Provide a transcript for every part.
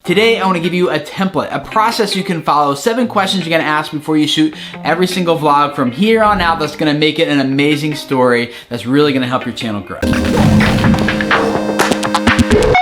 Today, I want to give you a template, a process you can follow, 7 questions you're going to ask before you shoot every single vlog from here on out that's going to make it an amazing story that's really going to help your channel grow.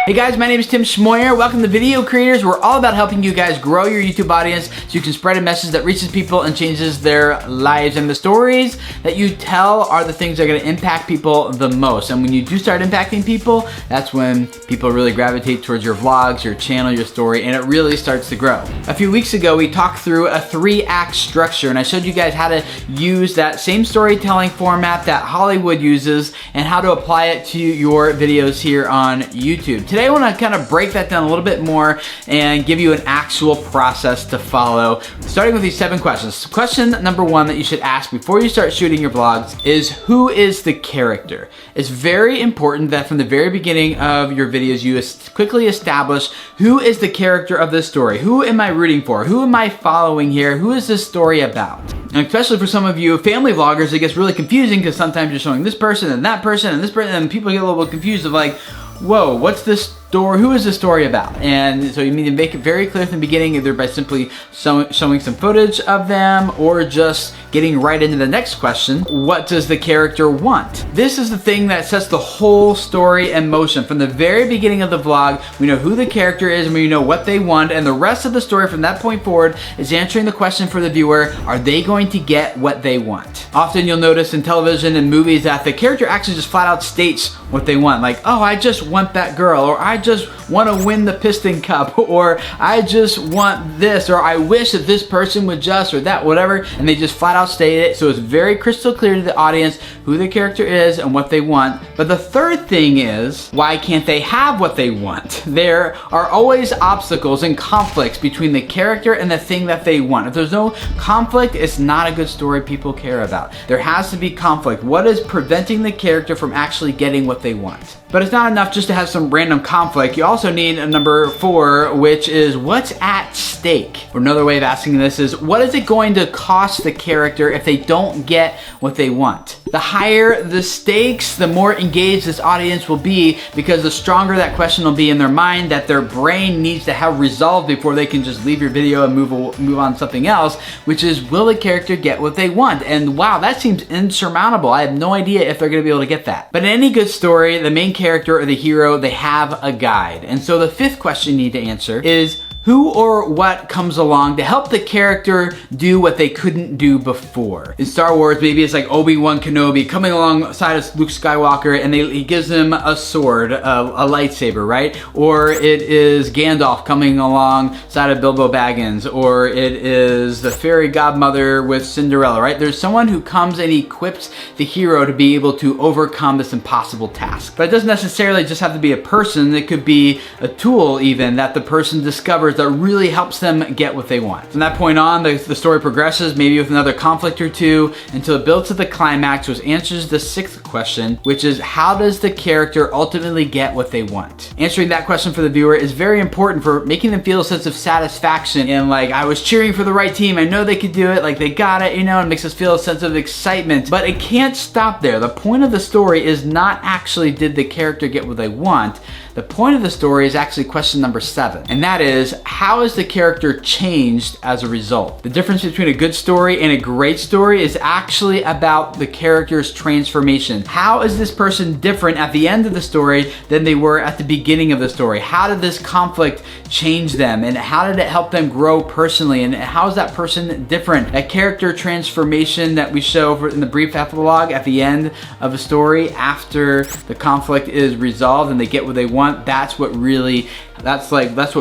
Hey guys, my name is Tim Schmoyer. Welcome to Video Creators. We're all about helping you guys grow your YouTube audience so you can spread a message that reaches people and changes their lives. And the stories that you tell are the things that are going to impact people the most. And when you do start impacting people, that's when people really gravitate towards your vlogs, your channel, your story, and it really starts to grow. A few weeks ago, we talked through a 3-act structure, and I showed you guys how to use that same storytelling format that Hollywood uses and how to apply it to your videos here on YouTube. Today I want to kind of break that down a little bit more and give you an actual process to follow, starting with these 7 questions. Question number 1 that you should ask before you start shooting your vlogs is, who is the character? It's very important that from the very beginning of your videos you quickly establish who is the character of this story. Who am I rooting for? Who am I following here? Who is this story about? And especially for some of you family vloggers, it gets really confusing because sometimes you're showing this person and that person and this person, and people get a little bit confused of like, whoa, what's this story? Who is this story about? And so you need to make it very clear from the beginning, either by simply showing some footage of them or just getting right into the next question. What does the character want? This is the thing that sets the whole story in motion. From the very beginning of the vlog, we know who the character is and we know what they want, and the rest of the story from that point forward is answering the question for the viewer, are they going to get what they want? Often you'll notice in television and movies that the character actually just flat out states what they want. Like, oh, I just want that girl, or I just want to win the Piston Cup, or I just want this, or I wish that this person would just, or that, whatever, and they just flat out state it. So it's very crystal clear to the audience who the character is and what they want. But the third thing is, why can't they have what they want? There are always obstacles and conflicts between the character and the thing that they want. If there's no conflict, it's not a good story people care about. There has to be conflict. What is preventing the character from actually getting what they want? But it's not enough just to have some random conflict. You also need a number 4, which is what's at stake. Or another way of asking this is, what is it going to cost the character if they don't get what they want? The higher the stakes, the more engaged this audience will be, because the stronger that question will be in their mind that their brain needs to have resolved before they can just leave your video and move on to something else, which is, will the character get what they want? And wow, that seems insurmountable. I have no idea if they're going to be able to get that. But in any good story, the main character or the hero, they have a guide. And so the 5th question you need to answer is, who or what comes along to help the character do what they couldn't do before? In Star Wars, maybe it's like Obi-Wan Kenobi coming alongside of Luke Skywalker, and he gives him a sword, a lightsaber, right? Or it is Gandalf coming alongside of Bilbo Baggins, or it is the fairy godmother with Cinderella, right? There's someone who comes and equips the hero to be able to overcome this impossible task. But it doesn't necessarily just have to be a person. It could be a tool even that the person discovers that really helps them get what they want. From that point on, the story progresses, maybe with another conflict or 2, until it builds to the climax, which answers the 6th question, which is, how does the character ultimately get what they want? Answering that question for the viewer is very important for making them feel a sense of satisfaction and like, I was cheering for the right team, I know they could do it, like they got it, you know, it makes us feel a sense of excitement. But it can't stop there. The point of the story is not actually, did the character get what they want? The point of the story is actually question number 7, and that is, how is the character changed as a result? The difference between a good story and a great story is actually about the character's transformation. How is this person different at the end of the story than they were at the beginning of the story? How did this conflict change them, and how did it help them grow personally, and how is that person different? A character transformation that we show in the brief epilogue at the end of a story after the conflict is resolved and they get what they want. That's what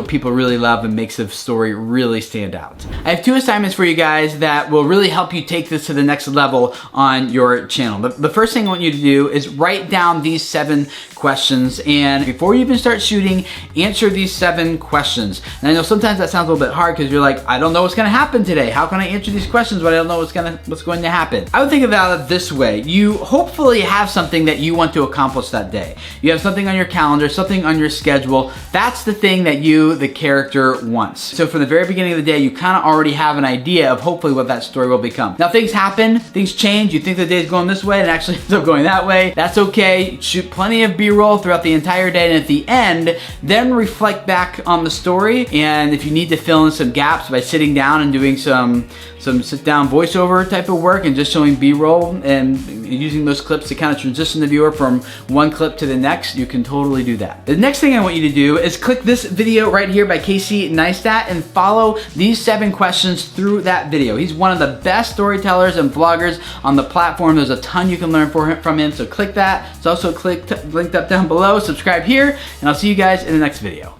people really love and makes the story really stand out. I have 2 assignments for you guys that will really help you take this to the next level on your channel. The first thing I want you to do is write down these 7 questions, and before you even start shooting, answer these 7 questions. And I know sometimes that sounds a little bit hard because you're like, I don't know what's gonna happen today. How can I answer these questions when I don't know what's going to happen? I would think about it this way. You hopefully have something that you want to accomplish that day. You have something on your calendar, something on your schedule. That's the thing that you, the character, wants. So from the very beginning of the day, you kind of already have an idea of hopefully what that story will become. Now things happen, things change, you think the day's going this way and it actually ends up going that way. That's okay. Shoot plenty of B-roll throughout the entire day, and at the end, then reflect back on the story, and if you need to fill in some gaps by sitting down and doing some sit-down voiceover type of work and just showing B-roll and using those clips to kind of transition the viewer from one clip to the next, you can totally do that. The next thing I want you to do is click this video right here by Casey Neistat and follow these 7 questions through that video. He's one of the best storytellers and vloggers on the platform. There's a ton you can learn from him, so click that. It's also linked up down below. Subscribe here, and I'll see you guys in the next video.